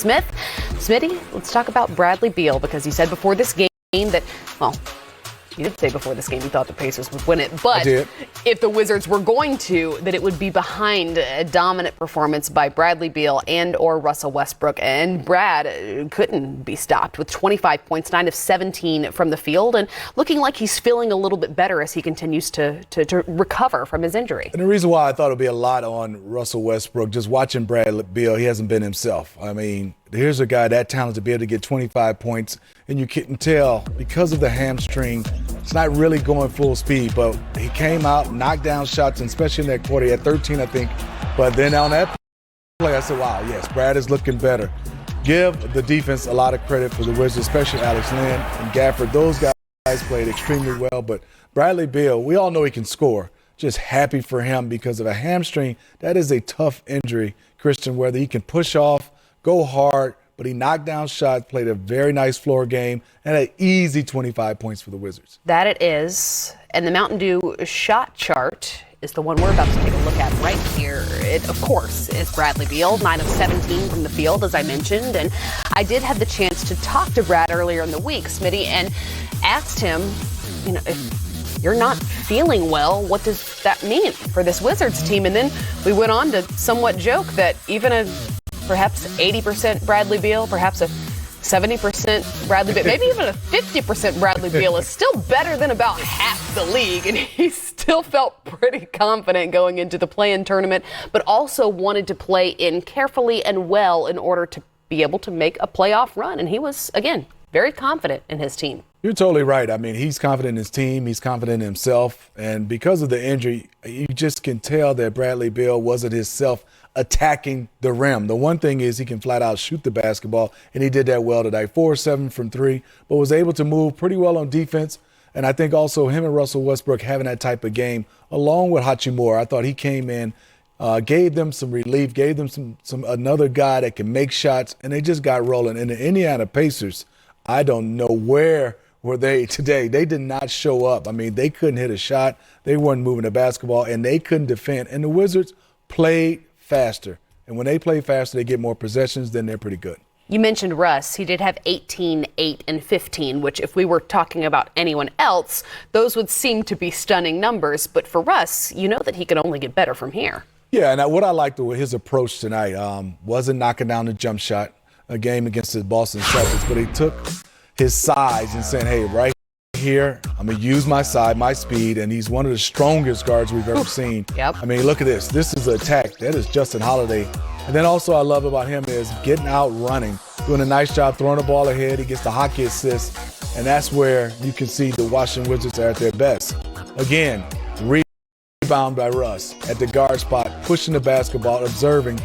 Smith. Smitty, let's talk about Bradley Beal, because he said before this game that, well, you did say before this game you thought the Pacers would win it, but if the Wizards were going to, that it would be behind a dominant performance by Bradley Beal and or Russell Westbrook. And Brad couldn't be stopped with 25 points, 9 of 17 from the field, and looking like he's feeling a little bit better as he continues to recover from his injury. And the reason why I thought it would be a lot on Russell Westbrook, just watching Bradley Beal, he hasn't been himself. I mean, here's a guy that talented to be able to get 25 points, and you can tell because of the hamstring, it's not really going full speed, but he came out, knocked down shots, and especially in that quarter, he had 13, I think. But then on that play, I said, wow, yes, Brad is looking better. Give the defense a lot of credit for the Wizards, especially Alex Len and Gafford. Those guys played extremely well, but Bradley Beal, we all know he can score. Just happy for him because of a hamstring. That is a tough injury, Christian, whether he can push off, go hard, but he knocked down shots, played a very nice floor game, and an easy 25 points for the Wizards. That it is. And the Mountain Dew shot chart is the one we're about to take a look at right here. It, of course, is Bradley Beal, 9 of 17 from the field, as I mentioned. And I did have the chance to talk to Brad earlier in the week, Smitty, and asked him, you know, if you're not feeling well, what does that mean for this Wizards team? And then we went on to somewhat joke that even a perhaps 80% Bradley Beal, perhaps a 70% Bradley Beal, maybe even a 50% Bradley Beal is still better than about half the league. And he still felt pretty confident going into the play-in tournament, but also wanted to play in carefully and well in order to be able to make a playoff run. And he was, again, very confident in his team. You're totally right. I mean, he's confident in his team. He's confident in himself. And because of the injury, you just can tell that Bradley Beal wasn't himself attacking the rim. The one thing is he can flat out shoot the basketball, and he did that well today. 4-7 from 3, but was able to move pretty well on defense. And I think also him and Russell Westbrook having that type of game, along with Hachimura, I thought he came in, gave them some relief, gave them some another guy that can make shots, and they just got rolling. And the Indiana Pacers, I don't know where were they today. They did not show up. I mean, they couldn't hit a shot. They weren't moving the basketball, and they couldn't defend. And the Wizards played faster. And when they play faster, they get more possessions, then they're pretty good. You mentioned Russ. He did have 18, 8, and 15, which if we were talking about anyone else, those would seem to be stunning numbers. But for Russ, you know that he could only get better from here. Yeah, and what I liked with his approach tonight wasn't knocking down the jump shot, a game against the Boston Celtics, but he took his size and saying, hey, right here, I'm going to use my side, my speed, and he's one of the strongest guards we've ever seen. Yep. I mean, look at this. This is an attack. That is Justin Holiday. And then also I love about him is getting out running, doing a nice job throwing the ball ahead. He gets the hockey assist, and that's where you can see the Washington Wizards are at their best. Again, rebound by Russ at the guard spot, pushing the basketball, observing.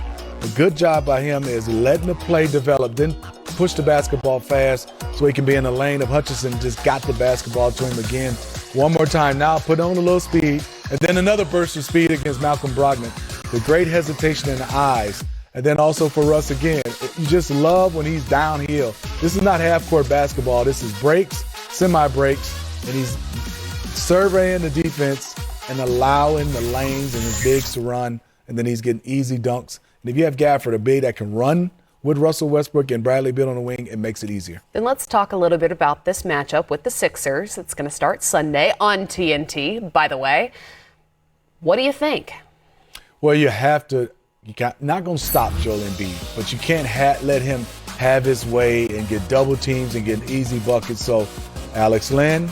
A good job by him is letting the play develop, then push the basketball fast so he can be in the lane of Hutchinson. Just got the basketball to him again. One more time now, put on a little speed, and then another burst of speed against Malcolm Brogdon. The great hesitation in the eyes. And then also for Russ again, you just love when he's downhill. This is not half-court basketball. This is breaks, semi-breaks, and he's surveying the defense and allowing the lanes and his bigs to run, and then he's getting easy dunks. And if you have Gafford, a big that can run with Russell Westbrook and Bradley Beal on the wing, it makes it easier. Then let's talk a little bit about this matchup with the Sixers. It's going to start Sunday on TNT, by the way. What do you think? Well, you're not going to stop Joel Embiid, but you can't let him have his way and get double teams and get easy buckets. So Alex Len,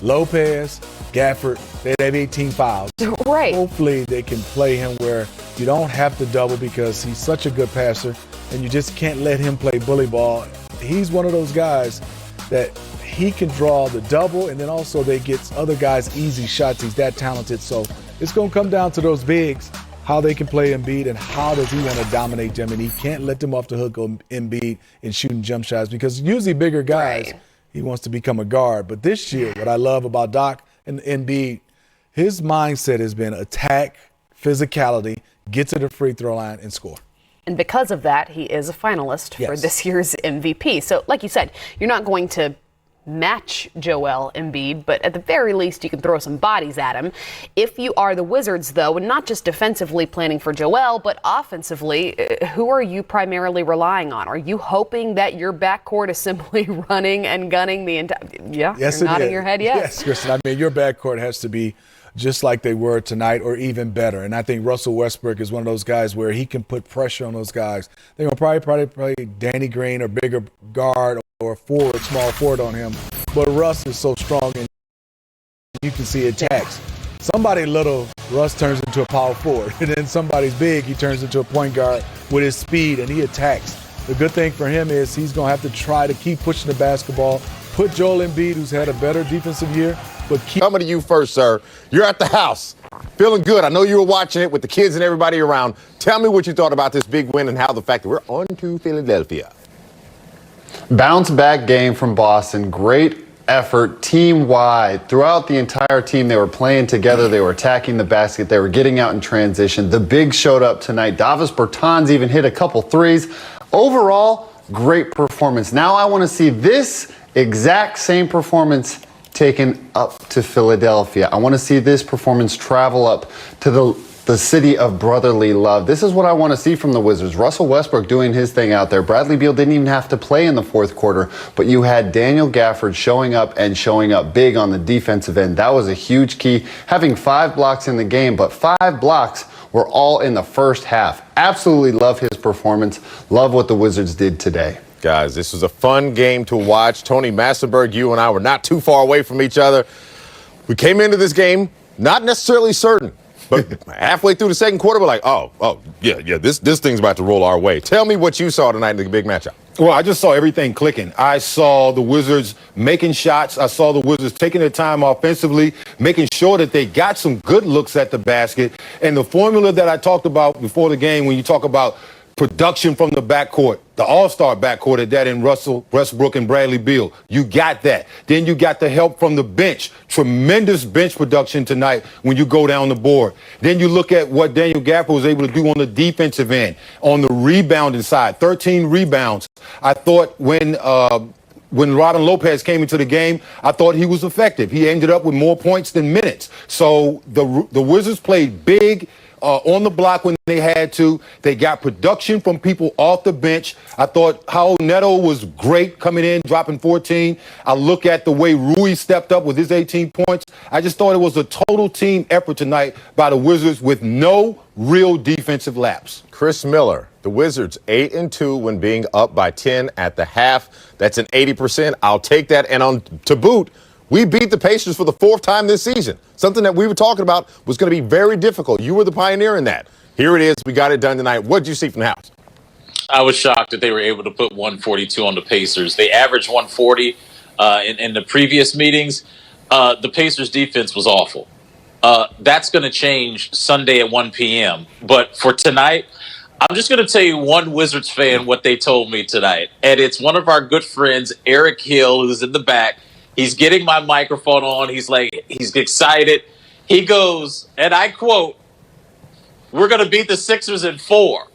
Lopez, Gafford, they have 18 fouls. Right. Hopefully they can play him where you don't have to double because he's such a good passer, and you just can't let him play bully ball. He's one of those guys that he can draw the double, and then also they get other guys easy shots. He's that talented. So it's going to come down to those bigs, how they can play Embiid and how does he want to dominate them. And he can't let them off the hook on Embiid and shooting jump shots because usually bigger guys, he wants to become a guard. But this year, what I love about Doc and Embiid, his mindset has been attack, physicality, get to the free throw line, and score. And because of that, he is a finalist for this year's MVP. So like you said, you're not going to match Joel Embiid, but at the very least, you can throw some bodies at him. If you are the Wizards, though, and not just defensively planning for Joel, but offensively, who are you primarily relying on? Are you hoping that your backcourt is simply running and gunning the entire? Yeah, yes, you're nodding your head, yes. Yes, Kristen. I mean, your backcourt has to be just like they were tonight or even better. And I think Russell Westbrook is one of those guys where he can put pressure on those guys. They're going to probably play Danny Green or bigger guard or forward, small forward on him. But Russ is so strong and you can see attacks. Somebody little, Russ turns into a power forward. And then somebody's big, he turns into a point guard with his speed and he attacks. The good thing for him is he's going to have to try to keep pushing the basketball, put Joel Embiid, who's had a better defensive year, but keep. Coming to you first, sir. You're at the house. Feeling good. I know you were watching it with the kids and everybody around. Tell me what you thought about this big win and how the fact that we're on to Philadelphia. Bounce back game from Boston. Great effort team-wide. Throughout the entire team, they were playing together. They were attacking the basket. They were getting out in transition. The bigs showed up tonight. Davis Bertans even hit a couple threes. Overall, great performance. Now I want to see this exact same performance taken up to Philadelphia. I want to see this performance travel up to the city of brotherly love. This is what I want to see from the Wizards. Russell Westbrook doing his thing out there. Bradley Beal didn't even have to play in the fourth quarter, but you had Daniel Gafford showing up and showing up big on the defensive end. That was a huge key. Having 5 blocks in the game, but 5 blocks were all in the first half. Absolutely love his performance. Love what the Wizards did today. Guys, this was a fun game to watch. Tony Massenberg, you and I were not too far away from each other. We came into this game not necessarily certain, but halfway through the second quarter, we're like, yeah, this thing's about to roll our way. Tell me what you saw tonight in the big matchup. Well, I just saw everything clicking. I saw the Wizards making shots. I saw the Wizards taking their time offensively, making sure that they got some good looks at the basket. And the formula that I talked about before the game, when you talk about production from the backcourt, the all-star backcourt at that in Russell Westbrook and Bradley Beal. You got that. Then you got the help from the bench. Tremendous bench production tonight when you go down the board. Then you look at what Daniel Gafford was able to do on the defensive end, on the rebounding side, 13 rebounds. I thought when Robin Lopez came into the game, I thought he was effective. He ended up with more points than minutes. So the Wizards played big on the block when they had to. They got production from people off the bench. I thought Raul Neto was great coming in, dropping 14. I look at the way Rui stepped up with his 18 points. I just thought it was a total team effort tonight by the Wizards with no real defensive lapse. Chris Miller, the Wizards 8-2 when being up by 10 at the half. That's an 80%. I'll take that. And to boot, we beat the Pacers for the 4th time this season. Something that we were talking about was going to be very difficult. You were the pioneer in that. Here it is. We got it done tonight. What did you see from the house? I was shocked that they were able to put 142 on the Pacers. They averaged 140 in the previous meetings. The Pacers' defense was awful. That's going to change Sunday at 1 p.m. But for tonight, I'm just going to tell you one Wizards fan what they told me tonight. And it's one of our good friends, Eric Hill, who's in the back. He's getting my microphone on. He's excited. He goes, and I quote, "We're going to beat the Sixers in 4.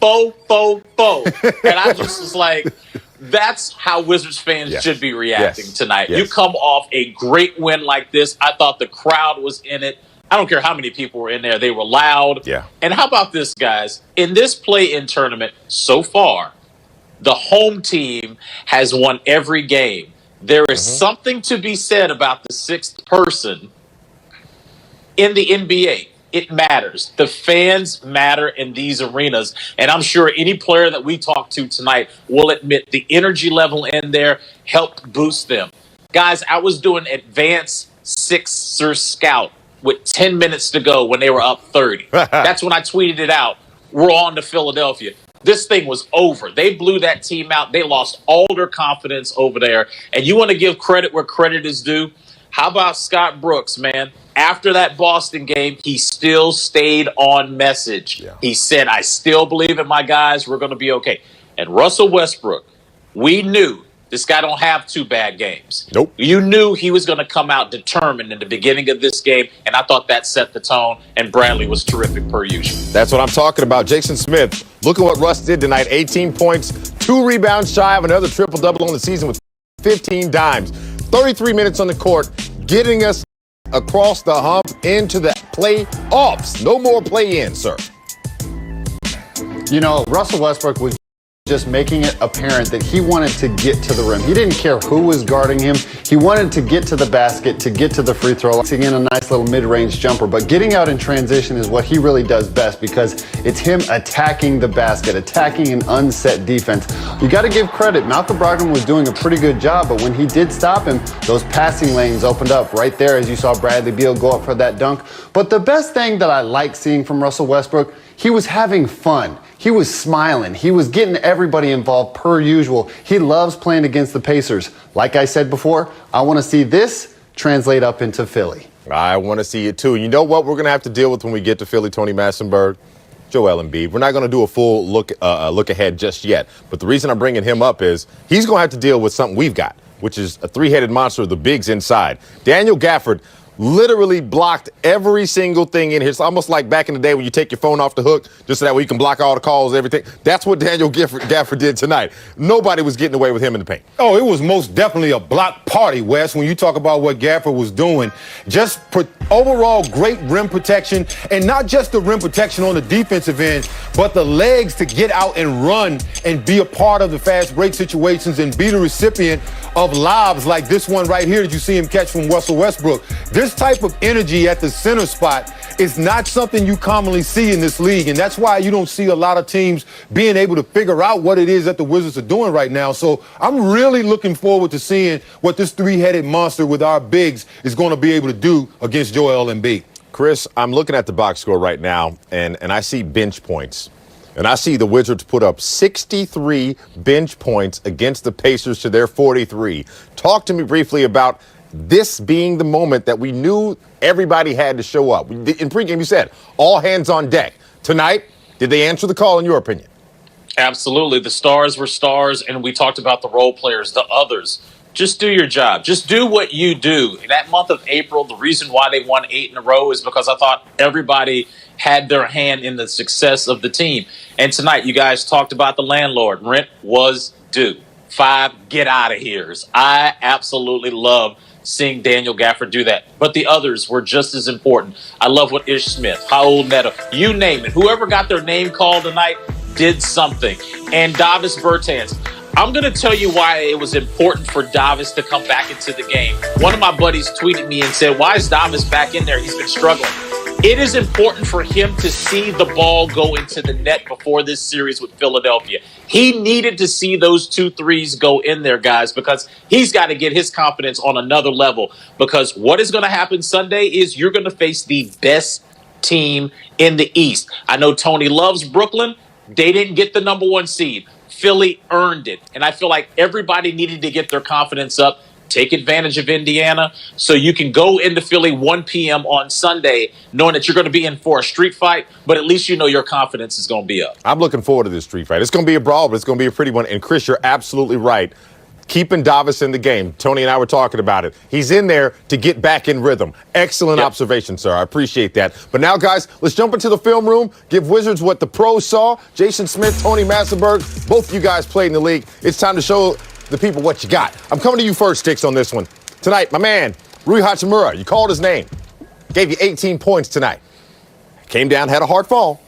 Fo, fo, fo." And I just was like, that's how Wizards fans should be reacting tonight. You come off a great win like this. I thought the crowd was in it. I don't care how many people were in there. They were loud. Yeah. And how about this, guys? In this play-in tournament so far, the home team has won every game. There is something to be said about the 6th person in the NBA. It matters. The fans matter in these arenas. And I'm sure any player that we talk to tonight will admit the energy level in there helped boost them. Guys, I was doing advanced Sixer scout with 10 minutes to go when they were up 30. That's when I tweeted it out. We're on to Philadelphia. This thing was over. They blew that team out. They lost all their confidence over there. And you want to give credit where credit is due? How about Scott Brooks, man? After that Boston game, he still stayed on message. Yeah. He said, I still believe in my guys. We're going to be okay. And Russell Westbrook, we knew this guy don't have 2 bad games. Nope. You knew he was going to come out determined in the beginning of this game, and I thought that set the tone, and Bradley was terrific per usual. That's what I'm talking about. Jason Smith, look at what Russ did tonight. 18 points, 2 rebounds shy of another triple-double on the season with 15 dimes. 33 minutes on the court, getting us across the hump into the playoffs. No more play-in, sir. You know, Russell Westbrook was just making it apparent that he wanted to get to the rim. He didn't care who was guarding him. He wanted to get to the basket, to get to the free throw line, in a nice little mid-range jumper. But getting out in transition is what he really does best because it's him attacking the basket, attacking an unset defense. You got to give credit. Malcolm Brogdon was doing a pretty good job, but when he did stop him, those passing lanes opened up right there as you saw Bradley Beal go up for that dunk. But the best thing that I like seeing from Russell Westbrook, he was having fun. He was smiling. He was getting everybody involved per usual. He loves playing against the Pacers. Like I said before, I want to see this translate up into Philly. I want to see it too. You know what we're going to have to deal with when we get to Philly, Tony Massenberg? Joel Embiid. We're not going to do a full look ahead just yet. But the reason I'm bringing him up is he's going to have to deal with something we've got, which is a three-headed monster of the bigs inside. Daniel Gafford literally blocked every single thing in here. It's almost like back in the day when you take your phone off the hook just so that way you can block all the calls, everything. That's what Daniel Gafford did tonight. Nobody was getting away with him in the paint. Oh, it was most definitely a block party, Wes, when you talk about what Gafford was doing. Just overall great rim protection, and not just the rim protection on the defensive end, but the legs to get out and run and be a part of the fast break situations and be the recipient of lobs like this one right here that you see him catch from Russell Westbrook. This type of energy at the center spot is not something you commonly see in this league, and that's why you don't see a lot of teams being able to figure out what it is that the Wizards are doing right now. So I'm really looking forward to seeing what this three-headed monster with our bigs is going to be able to do against Joel Embiid. Chris, I'm looking at the box score right now, and I see bench points. And I see the Wizards put up 63 bench points against the Pacers to their 43. Talk to me briefly about this being the moment that we knew everybody had to show up. In pregame, you said all hands on deck. Tonight, did they answer the call in your opinion? Absolutely. The stars were stars, and we talked about the role players, the others. Just do your job. Just do what you do. In that month of April, the reason why they won 8 in a row is because I thought everybody had their hand in the success of the team. And tonight, you guys talked about the landlord. Rent was due. 5 get out of here's. I absolutely love seeing Daniel Gafford do that. But the others were just as important. I love what Ish Smith, Raul Neto, you name it. Whoever got their name called tonight did something. And Davis Bertans. I'm going to tell you why it was important for Davis to come back into the game. One of my buddies tweeted me and said, why is Davis back in there? He's been struggling. It is important for him to see the ball go into the net before this series with Philadelphia. He needed to see those 2 threes go in there, guys, because he's got to get his confidence on another level. Because what is going to happen Sunday is you're going to face the best team in the East. I know Tony loves Brooklyn. They didn't get the number 1 seed. Philly earned it. And I feel like everybody needed to get their confidence up, take advantage of Indiana, so you can go into Philly 1 p.m. on Sunday knowing that you're going to be in for a street fight, but at least you know your confidence is going to be up. I'm looking forward to this street fight. It's going to be a brawl, but it's going to be a pretty one. And Chris, you're absolutely right. Keeping Davis in the game. Tony and I were talking about it. He's in there to get back in rhythm. Excellent observation, sir. I appreciate that. But now, guys, let's jump into the film room, give Wizards what the pros saw. Jason Smith, Tony Massenberg, both of you guys played in the league. It's time to show the people what you got. I'm coming to you first, Sticks, on this one. Tonight, my man, Rui Hachimura, you called his name. Gave you 18 points tonight. Came down, had a hard fall,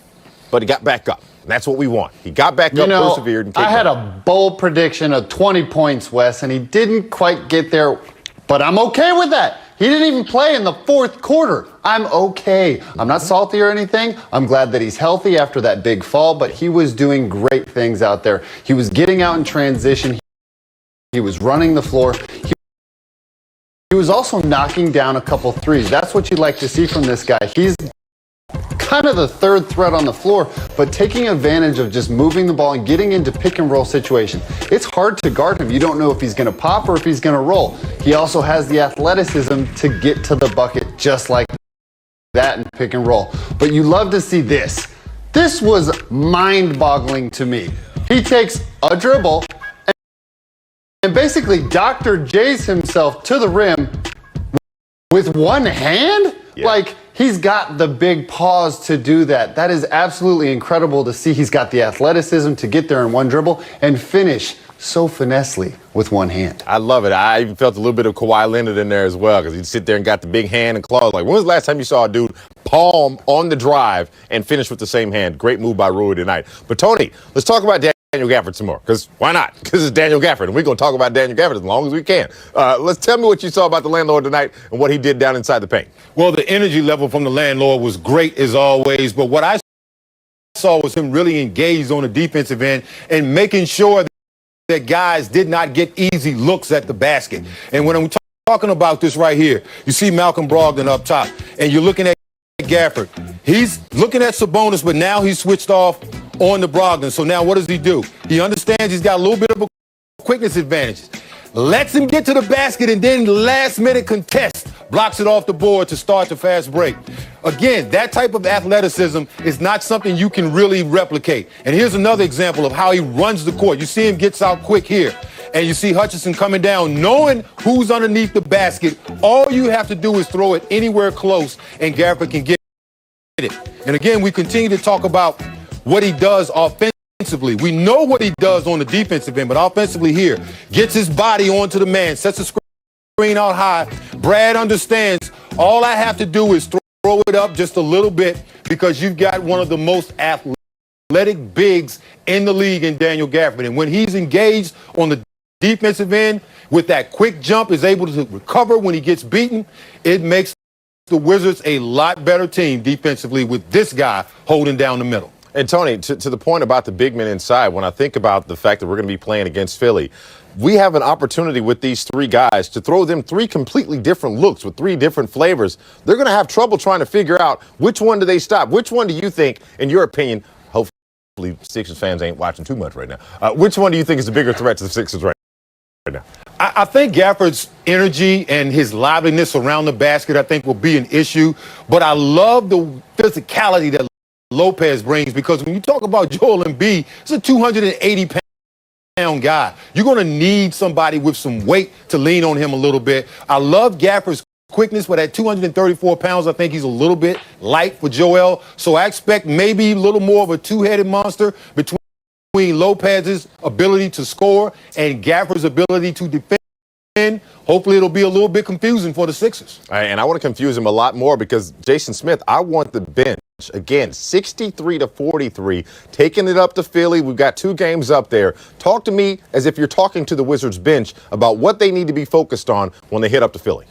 but he got back up. That's what we want. He got back up, persevered, and came I had back. a bold prediction of 20 points, Wes, and he didn't quite get there, but I'm okay with that. He didn't even play in the 4th quarter. I'm okay. I'm not salty or anything. I'm glad that he's healthy after that big fall, but he was doing great things out there. He was getting out in transition. He was running the floor. He was also knocking down a couple threes. That's what you'd like to see from this guy. He's kind of the 3rd threat on the floor, but taking advantage of just moving the ball and getting into pick and roll situation. It's hard to guard him. You don't know if he's going to pop or if he's going to roll. He also has the athleticism to get to the bucket just like that in pick and roll. But you love to see this. This was mind-boggling to me. He takes a dribble and basically Dr. J's himself to the rim with one hand. Yeah. Like, he's got the big paws to do that. That is absolutely incredible to see. He's got the athleticism to get there in one dribble and finish so finessely with one hand. I love it. I even felt a little bit of Kawhi Leonard in there as well, because he'd sit there and got the big hand and claws. Like, when was the last time you saw a dude palm on the drive and finish with the same hand? Great move by Rui tonight. But, Tony, let's talk about Daniel Gafford some more, because why not? Because it's Daniel Gafford, and we're going to talk about Daniel Gafford as long as we can. Let's tell me what you saw about the landlord tonight and what he did down inside the paint. Well, the energy level from the landlord was great as always, but what I saw was him really engaged on the defensive end and making sure that guys did not get easy looks at the basket. And when I'm talking about this right here, you see Malcolm Brogdon up top, and you're looking at Gafford. He's looking at Sabonis, but now he's switched off on the Brogdon. So now what does he do? He understands he's got a little bit of a quickness advantage. Lets him get to the basket, and then last-minute contest blocks it off the board to start the fast break. Again, that type of athleticism is not something you can really replicate. And here's another example of how he runs the court. You see him gets out quick here, and you see Hutchinson coming down, knowing who's underneath the basket. All you have to do is throw it anywhere close, and Gafford can get it. And again, we continue to talk about what he does offensively. We know what he does on the defensive end, but offensively here, gets his body onto the man, sets the screen out high. Brad understands all I have to do is throw it up just a little bit, because you've got one of the most athletic bigs in the league in Daniel Gafford. And when he's engaged on the defensive end with that quick jump, is able to recover when he gets beaten, it makes the Wizards a lot better team defensively with this guy holding down the middle. And, Tony, to the point about the big men inside, when I think about the fact that we're going to be playing against Philly, we have an opportunity with these three guys to throw them three completely different looks with three different flavors. They're going to have trouble trying to figure out which one do they stop. Which one do you think, in your opinion, hopefully Sixers fans ain't watching too much right now, which one do you think is the bigger threat to the Sixers right now? I think Gafford's energy and his liveliness around the basket, I think, will be an issue. But I love the physicality that Lopez brings, because when you talk about Joel Embiid, it's a 280-pound guy. You're going to need somebody with some weight to lean on him a little bit. I love Gafford's quickness, but at 234 pounds, I think he's a little bit light for Joel. So I expect maybe a little more of a two-headed monster between Lopez's ability to score and Gafford's ability to defend. Hopefully it'll be a little bit confusing for the Sixers. And I want to confuse him a lot more, because Jason Smith, I want the bench. Again, 63-43, taking it up to Philly. We've got 2 games up there. Talk to me as if you're talking to the Wizards bench about what they need to be focused on when they hit up to Philly.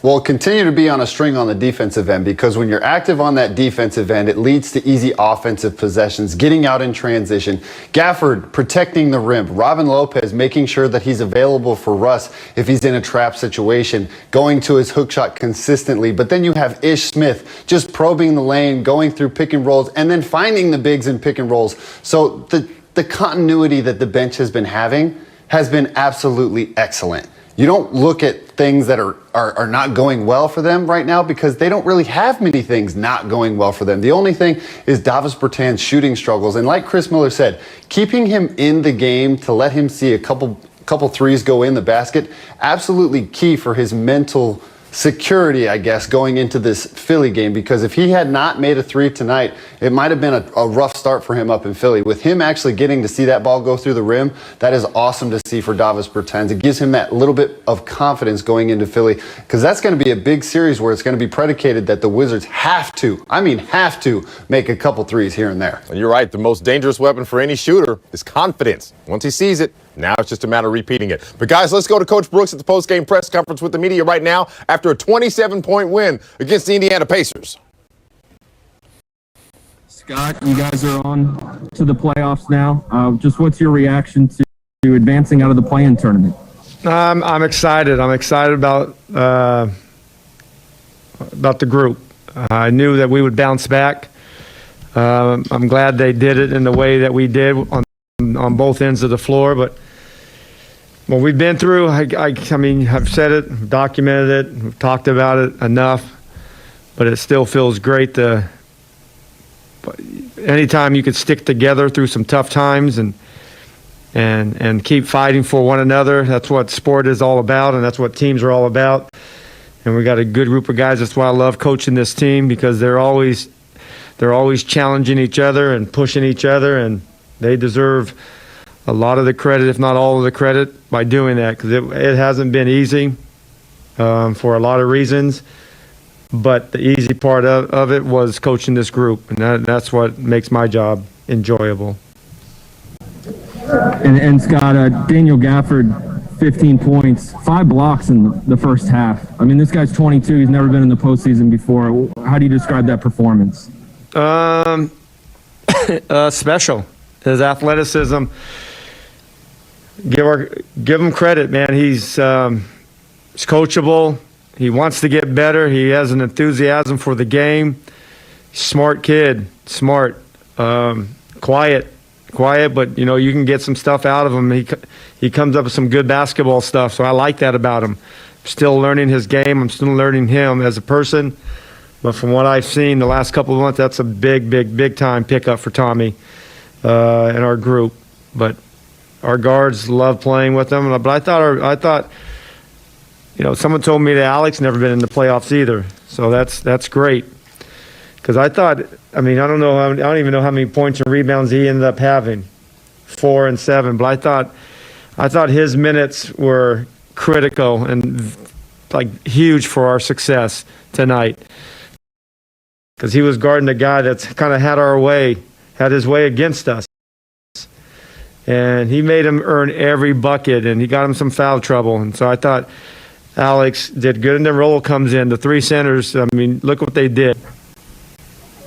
Well, continue to be on a string on the defensive end, because when you're active on that defensive end, it leads to easy offensive possessions, getting out in transition. Gafford protecting the rim. Robin Lopez making sure that he's available for Russ if he's in a trap situation, going to his hook shot consistently. But then you have Ish Smith just probing the lane, going through pick and rolls, and then finding the bigs in pick and rolls. So the continuity that the bench has been having has been absolutely excellent. You don't look at things that are not going well for them right now, because they don't really have many things not going well for them. The only thing is Davis Bertans' shooting struggles. And like Chris Miller said, keeping him in the game to let him see a couple threes go in the basket, absolutely key for his mental security, I guess, going into this Philly game, because if he had not made a 3 tonight, it might have been a rough start for him up in Philly. With him actually getting to see that ball go through the rim, that is awesome to see for Davis Bertans. It gives him that little bit of confidence going into Philly, because that's going to be a big series where it's going to be predicated that the Wizards have to make a couple threes here and there. And you're right, the most dangerous weapon for any shooter is confidence. Once he sees it, now it's just a matter of repeating it. But guys, let's go to Coach Brooks at the post-game press conference with the media right now after a 27-point win against the Indiana Pacers. Scott, you guys are on to the playoffs now. Just what's your reaction to advancing out of the play-in tournament? I'm excited. I'm excited about the group. I knew that we would bounce back. I'm glad they did it in the way that we did on both ends of the floor. But what we've been through, I mean, I've said it, documented it, we've talked about it enough, but it still feels great anytime you could stick together through some tough times and keep fighting for one another. That's what sport is all about, and that's what teams are all about. and we got a good group of guys. That's why I love coaching this team, because they're always challenging each other and pushing each other, and they deserve a lot of the credit, if not all of the credit, by doing that, because it hasn't been easy for a lot of reasons. But the easy part of it was coaching this group, and that's what makes my job enjoyable. And Scott, Daniel Gafford, 15 points, 5 blocks in the first half. I mean, this guy's 22. He's never been in the postseason before. How do you describe that performance? Special. His athleticism. Give him credit, man. He's coachable. He wants to get better. He has an enthusiasm for the game. Smart kid. Smart. Quiet, but you can get some stuff out of him. He comes up with some good basketball stuff, so I like that about him. Still learning his game. I'm still learning him as a person. But from what I've seen the last couple of months, that's a big time pickup for Tommy in our group. But our guards love playing with them. But I thought, someone told me that Alex never been in the playoffs either. So that's great. Because I don't even know how many points and rebounds he ended up having, 4 and 7. But I thought his minutes were critical and huge for our success tonight. Because he was guarding a guy that's kind of had his way against us. And he made him earn every bucket, and he got him some foul trouble. And so I thought Alex did good, and then Rolo comes in. The 3 centers, look what they did.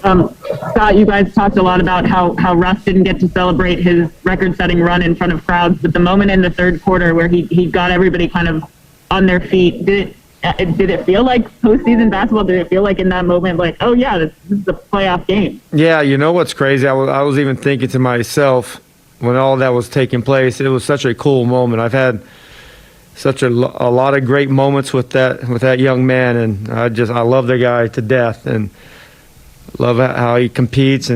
Scott, you guys talked a lot about how Russ didn't get to celebrate his record-setting run in front of crowds, but the moment in the third quarter where he got everybody kind of on their feet, did it feel like postseason basketball? Did it feel like in that moment, oh yeah, this is a playoff game? Yeah, you know what's crazy? I was even thinking to myself when all that was taking place, it was such a cool moment. I've had such a lot of great moments with that young man, and I love the guy to death, and love how he competes.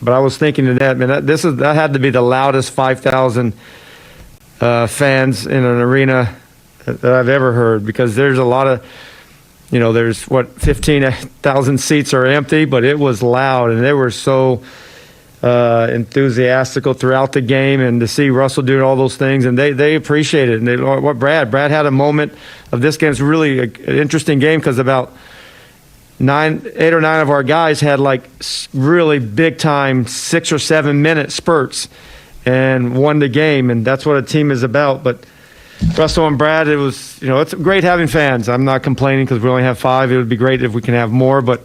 But I was thinking of that, man, that had to be the loudest 5,000 fans in an arena that I've ever heard, because there's a lot of, there's 15,000 seats are empty, but it was loud, and they were so enthusiastic throughout the game, and to see Russell doing all those things, and they appreciate it. And Brad had a moment of this game. It's really an interesting game, because about 8 or 9 of our guys had really big time 6 or 7 minute spurts and won the game, and that's what a team is about. But Russell and Brad, it was, it's great having fans. I'm not complaining because we only have 5. It would be great if we can have more, but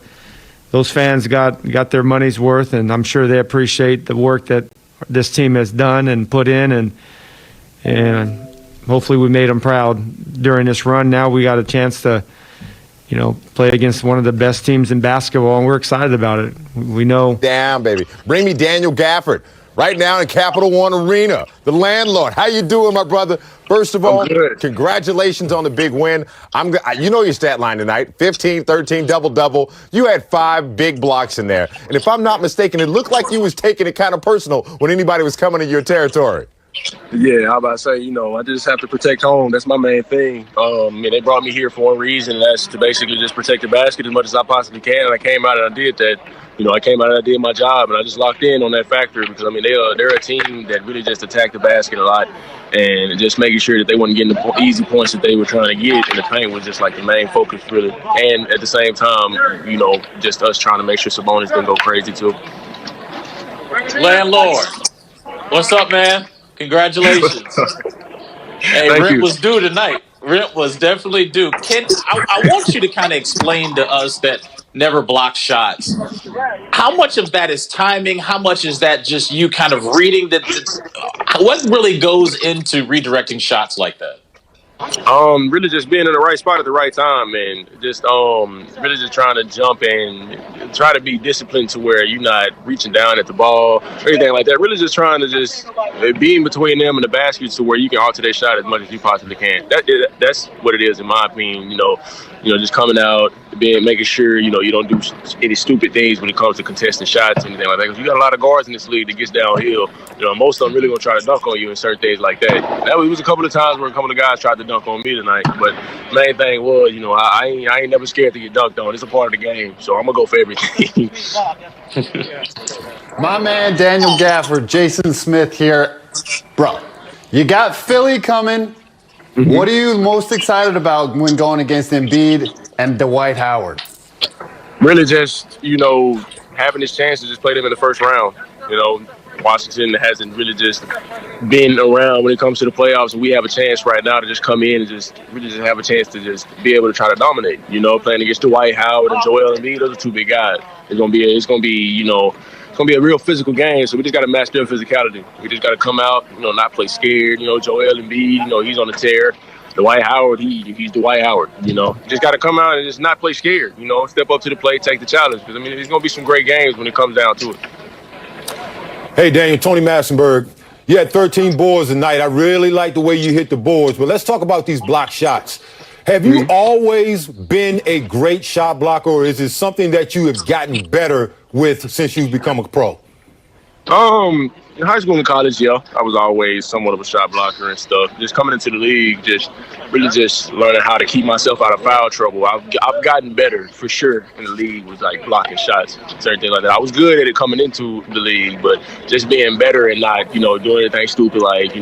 those fans got their money's worth, and I'm sure they appreciate the work that this team has done and put in, and hopefully we made them proud during this run. Now we got a chance to play against one of the best teams in basketball, and we're excited about it. We know. Damn, baby. Bring me Daniel Gafford right now in Capital One Arena, the landlord. How you doing, my brother? First of all, congratulations on the big win. You know your stat line tonight, 15, 13, double-double. You had 5 big blocks in there. And if I'm not mistaken, it looked like you was taking it kind of personal when anybody was coming to your territory. Yeah, I about to say, I just have to protect home. That's my main thing. They brought me here for one reason, and that's to basically just protect the basket as much as I possibly can. And I came out and I did that. I came out and I did my job, and I just locked in on that factor because, they're a team that really just attacked the basket a lot, and just making sure that they weren't getting the easy points that they were trying to get, and the paint was just the main focus, really. And at the same time, just us trying to make sure Sabonis didn't go crazy too. Landlord, what's up, man? Congratulations. Hey, rent was due tonight. Rent was definitely due. I want you to kind of explain to us that never block shots. How much of that is timing? How much is that just you kind of reading what really goes into redirecting shots like that? Really just being in the right spot at the right time, and just really just trying to jump and try to be disciplined to where you're not reaching down at the ball or anything like that. Really just trying to just be in between them and the basket to where you can alter their shot as much as you possibly can. That's what it is in my opinion. Just coming out, being making sure, you don't do any stupid things when it comes to contesting shots and anything like that. Because you got a lot of guards in this league that gets downhill. Most of them really gonna try to dunk on you and certain things like that. It was a couple of times where a couple of guys tried to dunk on me tonight. But main thing was, I ain't never scared to get dunked on. It's a part of the game, so I'm gonna go for everything. My man Daniel Gafford, Jason Smith here. Bro, you got Philly coming. Mm-hmm. What are you most excited about when going against Embiid and Dwight Howard? Really just, having this chance to just play them in the first round. Washington hasn't really just been around when it comes to the playoffs, and we have a chance right now to just come in and just really just have a chance to just be able to try to dominate. Playing against Dwight Howard and Joel Embiid, those are two big guys. It's gonna be a real physical game, so we just got to match their physicality. We just got to come out, not play scared. Joel Embiid, he's on the tear. Dwight Howard, he's Dwight Howard. Just got to come out and just not play scared. Step up to the plate, take the challenge. Because there's gonna be some great games when it comes down to it. Hey, Daniel, Tony Massenberg, you had 13 boards tonight. I really like the way you hit the boards, but let's talk about these block shots. Have you always been a great shot blocker, or is it something that you have gotten better with since you've become a pro? In high school and college, yeah, I was always somewhat of a shot blocker and stuff. Just coming into the league, just learning how to keep myself out of foul trouble. I've gotten better for sure in the league with like blocking shots, certain things like that. I was good at it coming into the league, but just being better and not, doing anything stupid like,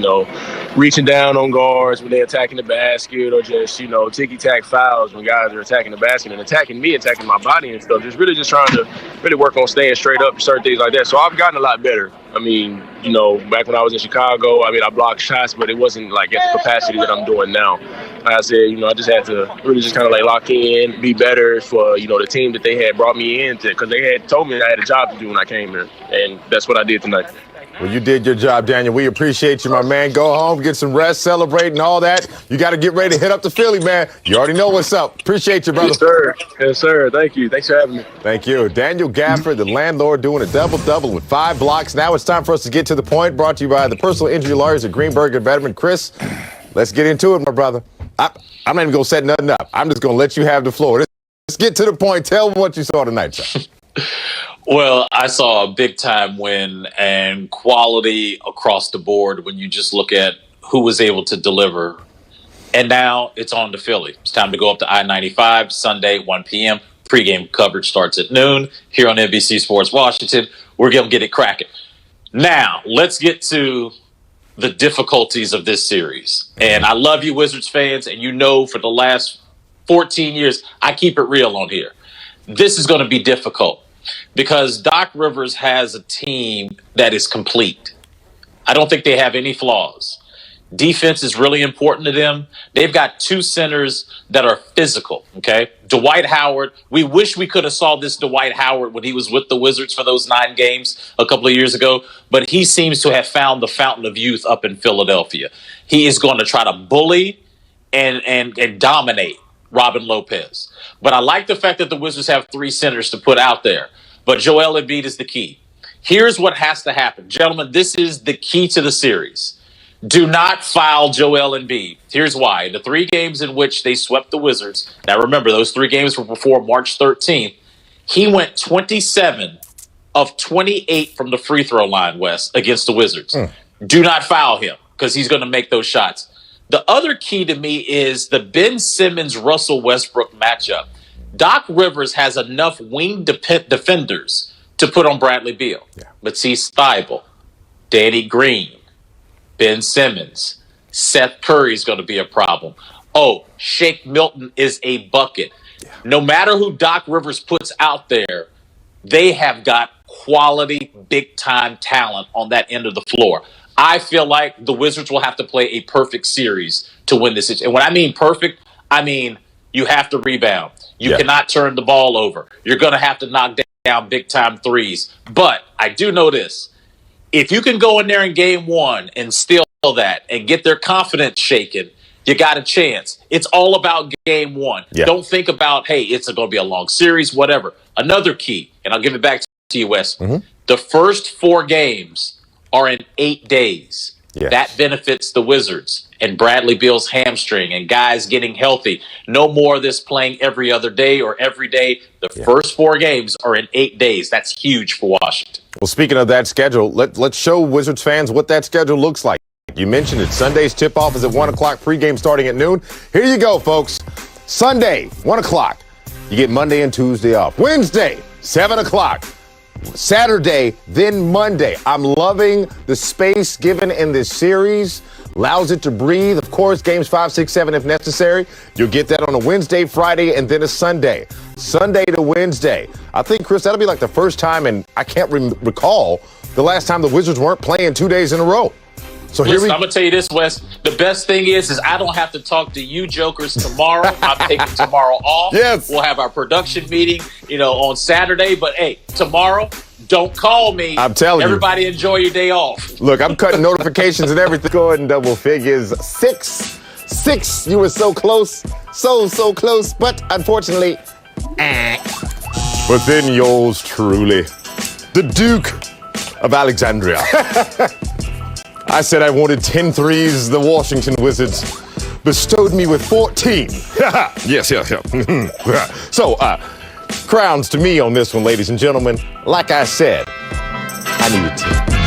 reaching down on guards when they're attacking the basket, or just, ticky-tack fouls when guys are attacking the basket and attacking me, attacking my body and stuff. Just trying to really work on staying straight up, certain things like that. So I've gotten a lot better. Back when I was in Chicago, I blocked shots, but it wasn't like at the capacity that I'm doing now. Like I said, I just had to really just kind of like lock in, be better for, the team that they had brought me in, because they had told me I had a job to do when I came here. And that's what I did tonight. Well, you did your job, Daniel. We appreciate you, my man. Go home, get some rest, celebrate, and all that. You got to get ready to hit up to Philly, man. You already know what's up. Appreciate you, brother. Yes, sir. Yes, sir. Thank you. Thanks for having me. Thank you. Daniel Gafford, the landlord, doing a double-double with 5 blocks. Now it's time for us to get to the point. Brought to you by the personal injury lawyers at Greenberg and Veteran. Chris, let's get into it, my brother. I'm not even going to set nothing up. I'm just going to let you have the floor. Let's get to the point. Tell me what you saw tonight, sir. Well, I saw a big-time win and quality across the board when you just look at who was able to deliver. And now it's on to Philly. It's time to go up to I-95, Sunday, 1 p.m. Pre-game coverage starts at noon here on NBC Sports Washington. We're going to get it cracking. Now, let's get to the difficulties of this series. And I love you, Wizards fans, and for the last 14 years, I keep it real on here. This is going to be difficult because Doc Rivers has a team that is complete. I don't think they have any flaws. Defense is really important to them. They've got 2 centers that are physical, okay? Dwight Howard, we wish we could have saw this Dwight Howard when he was with the Wizards for those 9 games a couple of years ago, but he seems to have found the fountain of youth up in Philadelphia. He is going to try to bully and dominate Robin Lopez. But I like the fact that the Wizards have 3 centers to put out there. But Joel Embiid is the key. Here's what has to happen. Gentlemen, this is the key to the series. Do not foul Joel Embiid. Here's why. The 3 games in which they swept the Wizards, now remember, those 3 games were before March 13th, he went 27 of 28 from the free throw line, Wes, against the Wizards. Do not foul him because he's going to make those shots. The other key to me is the Ben Simmons-Russell Westbrook matchup. Doc Rivers has enough wing defenders to put on Bradley Beal. Yeah. Matisse Thybulle, Danny Green, Ben Simmons, Seth Curry is going to be a problem. Oh, Shake Milton is a bucket. Yeah. No matter who Doc Rivers puts out there, they have got quality, big-time talent on that end of the floor. I feel like the Wizards will have to play a perfect series to win this. And when I mean perfect, I mean you have to rebound. You cannot turn the ball over. You're going to have to knock down big-time threes. But I do know this. If you can go in there in game 1 and steal that and get their confidence shaken, you got a chance. It's all about game 1. Yeah. Don't think about, hey, it's going to be a long series, whatever. Another key, and I'll give it back to you, Wes. Mm-hmm. The first 4 games are in 8 days. Yeah. That benefits the Wizards. and Bradley Beal's hamstring and guys getting healthy. No more of this playing every other day or every day. The first 4 games are in 8 days. That's huge for Washington. Well, speaking of that schedule, let's show Wizards fans what that schedule looks like. You mentioned it. Sunday's tip-off is at 1 o'clock, pregame starting at noon. Here you go, folks. Sunday, 1 o'clock. You get Monday and Tuesday off. Wednesday, 7 o'clock. Saturday, then Monday. I'm loving the space given in this series. Allows it to breathe. Of course, games 5, 6, 7 if necessary. You'll get that on a Wednesday, Friday, and then a Sunday. Sunday to Wednesday. I think, Chris, that'll be like the first time, and I can't recall the last time the Wizards weren't playing 2 days in a row. So Listen, I'm going to tell you this, Wes. The best thing is I don't have to talk to you jokers tomorrow. I'm taking tomorrow off. Yes. We'll have our production meeting, on Saturday. But, hey, tomorrow, don't call me. I'm telling you. Everybody enjoy your day off. Look, I'm cutting notifications and everything. Go ahead and double figures. 6. You were so close. So close. But unfortunately, But then yours truly, the Duke of Alexandria. I said I wanted 10 threes. The Washington Wizards bestowed me with 14. Yes. So, crowns to me on this one, ladies and gentlemen. Like I said, I needed 10.